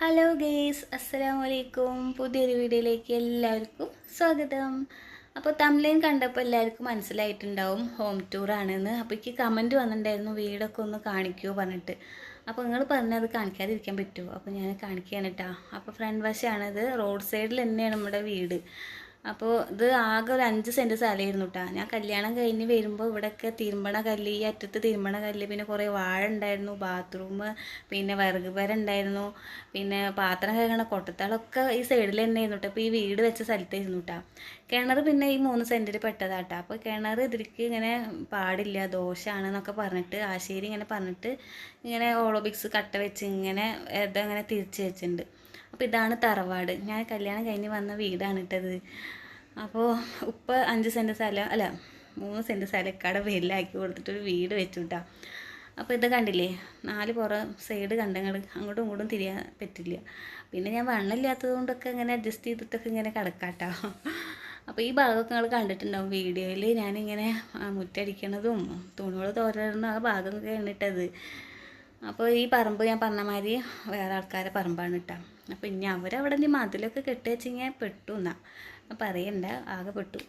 Hello guys, അസ്സലാമു അലൈക്കും. പുതിയൊരു വീഡിയോയിലേക്ക് എല്ലാവർക്കും സ്വാഗതം. അപ്പോൾ തംബ്ലൈൻ കണ്ടപ്പോൾ എല്ലാവർക്കും മനസ്സിലായിട്ടുണ്ടാവും ഹോം ടൂറാണെന്ന്. അപ്പോൾ എനിക്ക് കമൻറ്റ് വന്നിട്ടുണ്ടായിരുന്നു വീടൊക്കെ ഒന്ന് കാണിക്കുമോ പറഞ്ഞിട്ട്. അപ്പോൾ നിങ്ങൾ പറഞ്ഞത് കാണിക്കാതിരിക്കാൻ പറ്റുമോ? അപ്പോൾ ഞാൻ കാണിക്കുകയാണ് കേട്ടോ. അപ്പോൾ ഫ്രണ്ട് വശമാണിത്, റോഡ് സൈഡിൽ തന്നെയാണ് നമ്മുടെ വീട്. അപ്പോൾ ഇത് ആകെ ഒരു 5 സെൻറ്റ് സ്ഥലമായിരുന്നു കേട്ടോ. ഞാൻ കല്യാണം കഴിഞ്ഞ് വരുമ്പോൾ ഇവിടെയൊക്കെ തിരുമ്പണ കല്ല്, ഈ അറ്റത്ത് തിരുമ്പണ കല്ല്, പിന്നെ കുറേ വാഴ ഉണ്ടായിരുന്നു, ബാത്റൂം, പിന്നെ വിറക് പെര ഉണ്ടായിരുന്നു, പിന്നെ പാത്രം കഴുകണ കൊട്ടത്തളമൊക്കെ ഈ സൈഡിൽ തന്നെ ആയിരുന്നു കേട്ടോ. അപ്പോൾ ഈ വീട് വെച്ച സ്ഥലത്തായിരുന്നു കേട്ടോ. കിണർ പിന്നെ ഈ 3 സെൻറ്റിൽ പെട്ടതാട്ടോ. അപ്പോൾ കിണർ ഇതിലേക്ക് ഇങ്ങനെ പാടില്ല, ദോഷമാണെന്നൊക്കെ പറഞ്ഞിട്ട് ആശേരി ഇങ്ങനെ പറഞ്ഞിട്ട് ഇങ്ങനെ ഓളോബിക്സ് കട്ട വെച്ച് ഇങ്ങനെ ഇതങ്ങനെ തിരിച്ച് വെച്ചിട്ടുണ്ട്. അപ്പോൾ ഇതാണ് തറവാട്. ഞാൻ കല്യാണം കഴിഞ്ഞ് വന്ന വീടാണ് ഇട്ടത്. അപ്പോൾ ഉപ്പ 5 സെൻറ്റ് സ്ഥലം അല്ല 3 സെൻറ്റ് സ്ഥലം ഇക്കടെ പേരിലാക്കി കൊടുത്തിട്ടൊരു വീട് വെച്ചു കിട്ടാം. അപ്പോൾ ഇത് കണ്ടില്ലേ, 4 പുറം സൈഡ് കണ്ടങ്ങൾ അങ്ങോട്ടും ഇങ്ങോട്ടും തിരിയാൻ പറ്റില്ല. പിന്നെ ഞാൻ വണ്ണമില്ലാത്തത് കൊണ്ടൊക്കെ ഇങ്ങനെ അഡ്ജസ്റ്റ് ചെയ്തിട്ടൊക്കെ ഇങ്ങനെ കിടക്കാട്ടോ. അപ്പോൾ ഈ ഭാഗമൊക്കെ നിങ്ങൾ കണ്ടിട്ടുണ്ടാവും വീഡിയോയിൽ. ഞാനിങ്ങനെ മുറ്റടിക്കണതും തുണികൾ തോരുന്ന ആ ഭാഗമൊക്കെ എണ്ണിട്ടത്. അപ്പോൾ ഈ പറമ്പ് ഞാൻ പറഞ്ഞ മാതിരി വേറെ ആൾക്കാരെ പറമ്പാണ് കേട്ടോ. അപ്പോൾ ഇനി അവരവിടെ നിന്ന് മതിലൊക്കെ കെട്ടി വെച്ചിങ്ങനെ പെട്ടു എന്നാ പറയണ്ട, ആകെ പെട്ടു.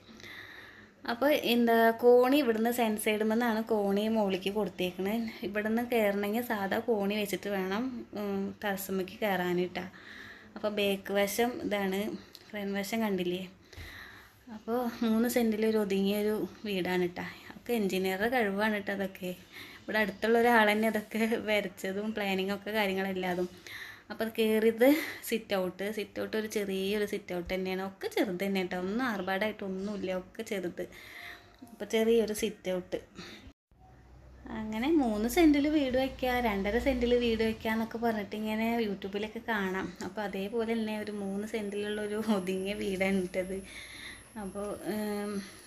അപ്പോൾ എന്താ കോണി ഇവിടുന്ന് സെൻസൈഡിൽ നിന്നാണ് കോണി മുകളിലേക്ക് കൊടുത്തേക്കണത്. ഇവിടുന്ന് കയറണമെങ്കിൽ സാധാ കോണി വെച്ചിട്ട് വേണം ടെറസുമ്മേക്ക് കയറാനിട്ടാ. അപ്പോൾ ബേക്ക് വശം ഇതാണ്, ഫ്രണ്ട് വശം കണ്ടില്ലേ. അപ്പോൾ 3 സെൻറ്റിൽ ഒരു ഒതുങ്ങിയൊരു വീടാണ് കേട്ടോ. ഒക്കെ എൻജിനീയറുടെ കഴിവാണ് കേട്ടോ അതൊക്കെ. ഇവിടെ അടുത്തുള്ള ഒരാൾ തന്നെ അതൊക്കെ വരച്ചതും പ്ലാനിങ്ങൊക്കെ കാര്യങ്ങളെല്ലാതും. അപ്പോൾ അത് കയറിയത് സിറ്റ് ഔട്ട് ഒരു ചെറിയൊരു സിറ്റ് ഔട്ട് തന്നെയാണ്. ഒക്കെ ചെറുത് തന്നെ കേട്ടോ, ഒന്നും ആർഭാടായിട്ടൊന്നുമില്ല, ഒക്കെ ചെറുത്. അപ്പോൾ ചെറിയൊരു സിറ്റ് ഔട്ട്. അങ്ങനെ 3 സെൻറ്റിൽ വീട് വയ്ക്കുക, 2.5 സെൻറ്റിൽ വീട് വയ്ക്കുക എന്നൊക്കെ പറഞ്ഞിട്ട് ഇങ്ങനെ യൂട്യൂബിലൊക്കെ കാണാം. അപ്പോൾ അതേപോലെ തന്നെ ഒരു 3 സെൻറ്റിലുള്ളൊരു ഒതുങ്ങിയ വീടാണ് ഇട്ടത്. അപ്പോൾ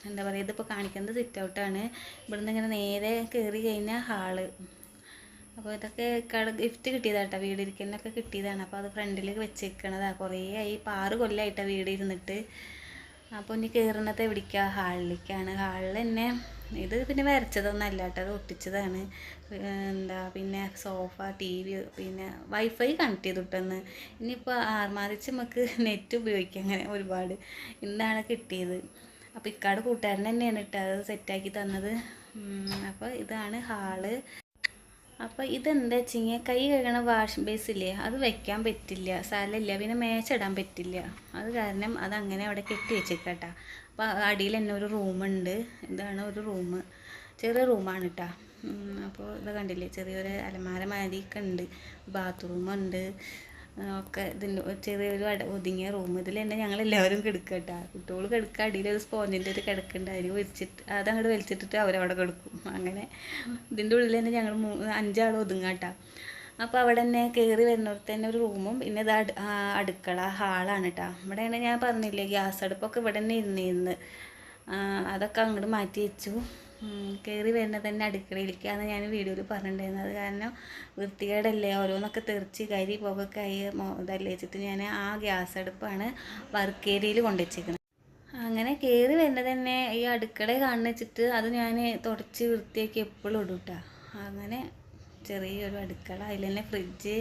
എന്താ പറയുക, ഇതിപ്പോൾ കാണിക്കുന്നത് സിറ്റ് ഔട്ടാണ്. ഇവിടുന്ന് ഇങ്ങനെ നേരെ കയറി കഴിഞ്ഞാൽ ഹാള്. അപ്പോൾ ഇതൊക്കെ ഗിഫ്റ്റ് കിട്ടിയതാട്ടോ, വീടിരിക്കുന്നൊക്കെ കിട്ടിയതാണ്. അപ്പോൾ അത് ഫ്രണ്ടിൽ വെച്ചേക്കണതാണ്. കുറേ ആയി, 6 കൊല്ലമായിട്ടാണ് വീട് ഇരുന്നിട്ട്. അപ്പോൾ ഇനി കയറുന്നത് എവിടേക്കാണ്? ഹാളിലേക്കാണ്. ഹാളിൽ തന്നെ ഇത് പിന്നെ വരച്ചതൊന്നും അല്ല കേട്ടോ, അത് ഒട്ടിച്ചതാണ്. എന്താ പിന്നെ സോഫ, TV, പിന്നെ വൈഫൈ കണക്ട് ചെയ്ത് വിട്ടെന്ന്. ഇനിയിപ്പോൾ ആർമാതിച്ച് നമുക്ക് നെറ്റ് ഉപയോഗിക്കാം, അങ്ങനെ ഒരുപാട്. ഇന്നാണ് കിട്ടിയത്. അപ്പോൾ ഇക്കാട് കൂട്ടുകാരൻ തന്നെയാണ് കേട്ടോ അത് സെറ്റാക്കി തന്നത്. അപ്പോൾ ഇതാണ് ഹാള്. അപ്പോൾ ഇതെന്താ വെച്ചിങ്ങനെ കൈ കഴുകണ വാഷ് ബേസില്ലേ, അത് വെക്കാൻ പറ്റില്ല, സ്ഥലമില്ല, പിന്നെ മേച്ചിടാൻ പറ്റില്ല. അത് കാരണം അതങ്ങനെ അവിടെ കെട്ടി വെച്ചേക്കാട്ടാ. അപ്പോൾ അടിയിൽ തന്നെ ഒരു റൂമുണ്ട്. ഇതാണ് ഒരു റൂം, ചെറിയ റൂമാണ് കേട്ടോ. അപ്പോൾ ഇത് കണ്ടില്ലേ, ചെറിയൊരു അലമാര മാതിരിയൊക്കെ ഉണ്ട്, ബാത്റൂമുണ്ട് ഒക്കെ. ഇതിൻ്റെ ചെറിയൊരു ഒതുങ്ങിയ റൂം. ഇതിൽ തന്നെ ഞങ്ങളെല്ലാവരും കിടക്കുക കേട്ടോ. കുട്ടികൾ കിടക്കുക, അടിയിലൊരു സ്പോഞ്ചിൻ്റെ ഒരു കിടക്കുന്നുണ്ട്, അതിന് വലിച്ചിട്ട് അതങ്ങോട്ട് വലിച്ചിട്ടിട്ട് അവരവിടെ കിടക്കും. അങ്ങനെ ഇതിൻ്റെ ഉള്ളിൽ തന്നെ ഞങ്ങൾ 5 ആൾ ഒതുങ്ങാട്ടോ. അപ്പോൾ അവിടെ തന്നെ കയറി വരുന്നിടത്ത് തന്നെ ഒരു റൂമും, പിന്നെ ഇത് അടുക്കള ഹാളാണ് കേട്ടോ. ഇവിടെയാണ് ഞാൻ പറഞ്ഞില്ലേ ഗ്യാസ് അടുപ്പൊക്കെ ഇവിടെ തന്നെ ഇരുന്നിരുന്ന്, അതൊക്കെ അങ്ങോട്ട് മാറ്റി വെച്ചു. കയറി വരുന്നത് തന്നെ അടുക്കളയിലേക്കാണ് ഞാൻ വീഡിയോയിൽ പറഞ്ഞിട്ടുണ്ടായിരുന്നത്. കാരണം വൃത്തികേടല്ലേ, ഓരോന്നൊക്കെ തെറിച്ച് കരി പുകയൊക്കെ ആയി ഇതല്ലേ വെച്ചിട്ട് ഞാൻ ആ ഗ്യാസ് അടുപ്പാണ് വർക്ക് ഏരിയയിൽ കൊണ്ടുവച്ചിരിക്കുന്നത്. അങ്ങനെ കയറി വരുന്നത് തന്നെ ഈ അടുക്കള കാണുന്ന വെച്ചിട്ട് അത് ഞാൻ തുടച്ച് വൃത്തിയാക്കി എപ്പോഴും ഇടും കേട്ടോ. അങ്ങനെ ചെറിയൊരു അടുക്കള, അതിൽ തന്നെ ഫ്രിഡ്ജ്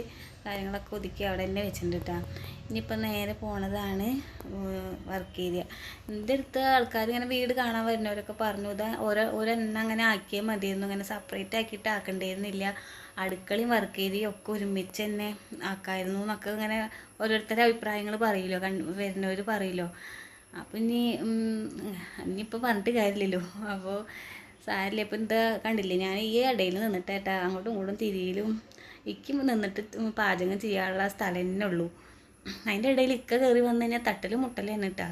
കാര്യങ്ങളൊക്കെ ഒതുക്കി അവിടെ തന്നെ വെച്ചിട്ടുണ്ട് കേട്ടോ. ഇനിയിപ്പോൾ നേരെ പോണതാണ് വർക്ക് ഏരിയ. എൻ്റെ അടുത്ത് ആൾക്കാർ ഇങ്ങനെ വീട് കാണാൻ വരുന്നവരൊക്കെ പറഞ്ഞു ഇതാ ഒരെണ്ണം അങ്ങനെ ആക്കിയാൽ മതിയായിരുന്നു, ഇങ്ങനെ സെപ്പറേറ്റ് ആക്കിയിട്ട് ആക്കണ്ടായിരുന്നില്ല, അടുക്കളയും വർക്ക് ഏരിയയും ഒക്കെ ഒരുമിച്ച് തന്നെ ആക്കായിരുന്നു എന്നൊക്കെ ഇങ്ങനെ ഓരോരുത്തരുടെ അഭിപ്രായങ്ങൾ പറയുമല്ലോ, വരുന്നവർ പറയുമല്ലോ. അപ്പോൾ ഇനിയിപ്പോൾ പറഞ്ഞിട്ട് കാര്യമില്ലല്ലോ. അപ്പോൾ സാരില്ല. ഇപ്പം എന്താ കണ്ടില്ലേ, ഞാൻ ഈ ഇടയിൽ നിന്നിട്ടേട്ടാ അങ്ങോട്ടും ഇങ്ങോട്ടും തിരിയലും ഇക്കും നിന്നിട്ട് പാചകം ചെയ്യാനുള്ള സ്ഥലം തന്നെ ഉള്ളൂ. അതിൻ്റെ ഇടയിൽ ഇക്ക കയറി വന്നു കഴിഞ്ഞാൽ തട്ടലും മുട്ടലും തന്നെ കേട്ടാ.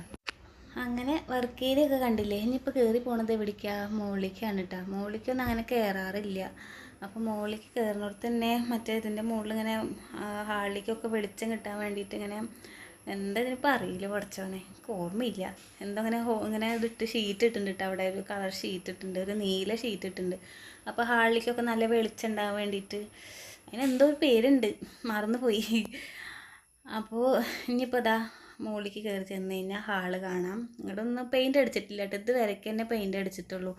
അങ്ങനെ വർക്ക് ഏരിയ ഒക്കെ കണ്ടില്ലേ. ഇനിയിപ്പോൾ കയറി പോണത് എവിടേക്കാണ്? മുകളിലേക്കാണ് കേട്ടോ. മുകളിലേക്കൊന്നും അങ്ങനെ കയറാറില്ല. അപ്പോൾ മുകളിലേക്ക് കയറുന്നിടത്ത് തന്നെ മറ്റേ ഇതിൻ്റെ മുകളിൽ ഇങ്ങനെ ഹാളിലേക്കൊക്കെ വെളിച്ചം കിട്ടാൻ വേണ്ടിയിട്ട് ഇങ്ങനെ എന്താ ഇതിനിപ്പോൾ അറിയില്ല, പഠിച്ചോനെ എനിക്ക് ഓർമ്മയില്ല. എന്തോ ഇങ്ങനെ ഇതിട്ട് ഷീറ്റ് ഇട്ടിട്ടുണ്ട് കേട്ടോ. അവിടെ ഒരു കളർ ഷീറ്റ് ഇട്ടിട്ടുണ്ട്, ഒരു നീല ഷീറ്റ് ഇട്ടിട്ടുണ്ട്. അപ്പോൾ ഹാളിലേക്കൊക്കെ നല്ല വെളിച്ചം ഉണ്ടാകാൻ വേണ്ടിയിട്ട് അതിന് എന്തോ ഒരു പേരുണ്ട്, മറന്നുപോയി. അപ്പോൾ ഇനിയിപ്പോൾ ഇതാ മുകളിലേക്ക് കയറി ചെന്ന് കഴിഞ്ഞാൽ ഹാള് കാണാം. ഇവിടെ ഒന്നും പെയിൻ്റ് അടിച്ചിട്ടില്ല കേട്ടോ, ഇത് വരയ്ക്ക് തന്നെ പെയിൻ്റ് അടിച്ചിട്ടുള്ളൂ.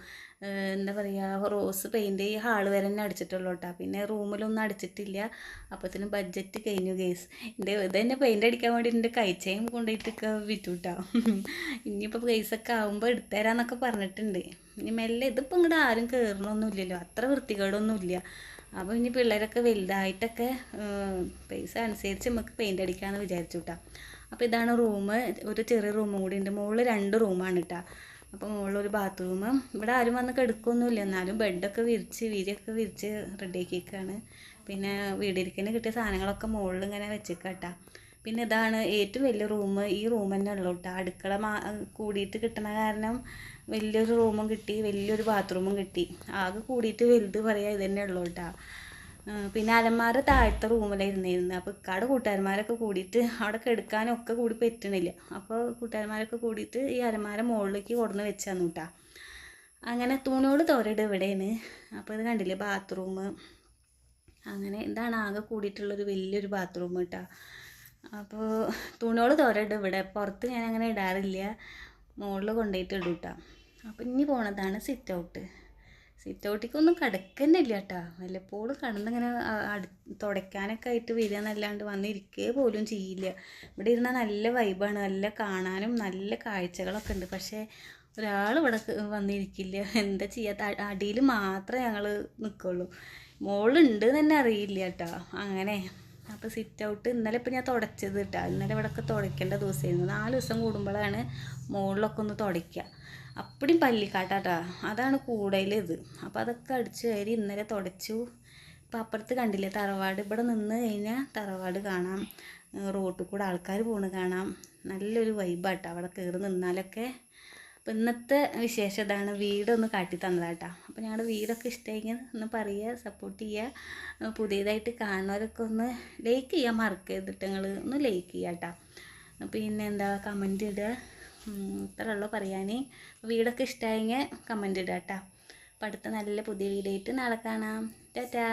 എന്താ പറയുക, റോസ് പെയിൻറ്റ് ഈ ഹാള് വരെ തന്നെ അടിച്ചിട്ടുള്ളൂ കേട്ടോ. പിന്നെ റൂമിലൊന്നും അടിച്ചിട്ടില്ല. അപ്പോഴത്തേനും ബഡ്ജറ്റ് കഴിഞ്ഞു ഗേസ്. ഇത് തന്നെ പെയിൻ്റ് അടിക്കാൻ വേണ്ടി എൻ്റെ കഴിച്ചയും കൊണ്ടുപോയിട്ടൊക്കെ വിറ്റു കേട്ടോ. ഇനിയിപ്പോൾ ഗേസൊക്കെ ആകുമ്പോൾ എടുത്തുതരാമെന്നൊക്കെ പറഞ്ഞിട്ടുണ്ട്. ഇനി മെല്ലെ ഇതിപ്പോൾ ഇങ്ങോട്ട് ആരും കയറണമൊന്നുമില്ലല്ലോ, അത്ര വൃത്തികേടൊന്നുമില്ല. അപ്പോൾ ഇനി പിള്ളേരൊക്കെ വലുതായിട്ടൊക്കെ പൈസ അനുസരിച്ച് നമുക്ക് പെയിൻ്റ് അടിക്കാമെന്ന് വിചാരിച്ചു കേട്ടോ. അപ്പോൾ ഇതാണ് റൂം. ഒരു ചെറിയ റൂമും കൂടി ഉണ്ട്. മുകളിൽ 2 റൂമാണ് കേട്ടോ. അപ്പോൾ മുകളിലൊരു ബാത്റൂം. ഇവിടെ ആരും വന്ന് കിടക്കൊന്നുമില്ല, എന്നാലും ബെഡൊക്കെ വിരിയൊക്കെ വിരിച്ച് റെഡിയാക്കിയേക്കാണ്. പിന്നെ വീടിരിക്കലിന് കിട്ടിയ സാധനങ്ങളൊക്കെ മുകളിൽ ഇങ്ങനെ വെച്ചേക്കാം. പിന്നെ ഇതാണ് ഏറ്റവും വലിയ റൂം. ഈ റൂം തന്നെ ഉള്ളൂ കേട്ടോ. അടുക്കള കൂടിയിട്ട് കിട്ടണ കാരണം വലിയൊരു റൂമും കിട്ടി, വലിയൊരു ബാത്റൂമും കിട്ടി. ആകെ കൂടിയിട്ട് വലുത് പറയാം ഇത് തന്നെ ഉള്ളൂ കേട്ടോ. പിന്നെ അലമാര താഴത്തെ റൂമിലായിരുന്നിരുന്നത്. അപ്പോൾ ഇക്കാടെ കൂട്ടുകാരന്മാരൊക്കെ കൂടിയിട്ട് അവിടെ കിടക്കാനൊക്കെ കൂടി പറ്റണില്ല. അപ്പോൾ കൂട്ടുകാരന്മാരൊക്കെ കൂടിയിട്ട് ഈ അലമാര മുകളിലേക്ക് കൊണ്ടുവന്ന് വെച്ച് തന്നു കേട്ടോ. അങ്ങനെ തുണിയോട് തോരയിടുക ഇവിടെയാണ്. അപ്പോൾ ഇത് കണ്ടില്ലേ ബാത്റൂം. അങ്ങനെ ഇതാണ് ആകെ കൂടിയിട്ടുള്ളൊരു വലിയൊരു ബാത്റൂം കേട്ടോ. അപ്പോൾ തുണിയോട് തോരയിടുക ഇവിടെ. പുറത്ത് ഞാൻ അങ്ങനെ ഇടാറില്ല, മുകളിൽ കൊണ്ടുപോയിട്ട് ഇടും കേട്ടോ. അപ്പോൾ ഇനി പോണതാണ് സിറ്റ് ഔട്ട്. സിറ്റ് ഔട്ടിക്കൊന്നും കിടക്കുന്നില്ല കേട്ടോ. വല്ലപ്പോഴും കിടന്നിങ്ങനെ തുടയ്ക്കാനൊക്കെ ആയിട്ട് വരിക എന്നല്ലാണ്ട് വന്നിരിക്കുക പോലും ചെയ്യില്ല. ഇവിടെ ഇരുന്നാൽ നല്ല വൈബാണ്, നല്ല കാണാനും നല്ല കാഴ്ചകളൊക്കെ ഉണ്ട്. പക്ഷേ ഒരാൾ ഇവിടെ വന്നിരിക്കില്ല. എന്താ ചെയ്യാത്ത, അടിയിൽ മാത്രമേ ഞങ്ങൾ നിൽക്കുള്ളൂ, മുകളിലുണ്ട് തന്നെ അറിയില്ല കേട്ടോ. അങ്ങനെ അപ്പോൾ സിറ്റ് ഔട്ട് ഇന്നലെ ഇപ്പോൾ ഞാൻ തുടച്ചത് കേട്ടോ. ഇന്നലെ ഇവിടെയൊക്കെ തുടയ്ക്കേണ്ട ദിവസമായിരുന്നു. 4 ദിവസം കൂടുമ്പോഴാണ് മുകളിലൊക്കെ ഒന്ന് തുടയ്ക്കുക. അപ്പടിയും പല്ലിക്കാട്ടാ, അതാണ് കൂടുതലിത്. അപ്പോൾ അതൊക്കെ അടിച്ചു കയറി ഇന്നലെ തുടച്ചു. ഇപ്പം അപ്പുറത്ത് കണ്ടില്ലേ തറവാട്. ഇവിടെ നിന്ന് കഴിഞ്ഞാൽ തറവാട് കാണാം, റോട്ടിൽ കൂടെ ആൾക്കാർ പോണ് കാണാം. നല്ലൊരു വൈബാട്ടോ അവിടെ കയറി നിന്നാലൊക്കെ. അപ്പോൾ ഇന്നത്തെ വിശേഷം ഇതാണ്. വീടൊന്ന് കാട്ടി തന്നതാട്ടോ. അപ്പോൾ ഞങ്ങളുടെ വീടൊക്കെ ഇഷ്ടമായെങ്കിൽ ഒന്ന് പറയുക, സപ്പോർട്ട് ചെയ്യുക. പുതിയതായിട്ട് കാണുന്നവരൊക്കെ ഒന്ന് ലൈക്ക് ചെയ്യാൻ മറക്കരുതിട്ട്, നിങ്ങൾ ഒന്ന് ലൈക്ക് ചെയ്യുക കേട്ടോ. പിന്നെ എന്താ കമൻറ്റ് ഇടുക. ഇത്ര ഉള്ളൂ പറയാൻ. വീടൊക്കെ ഇഷ്ടമായെങ്കിൽ കമൻറ്റ് ഇടുക കേട്ടോ. അപ്പോൾ അടുത്ത നല്ല പുതിയ വീഡിയോ ആയിട്ട് നാളെ കാണാം. ടാറ്റാ.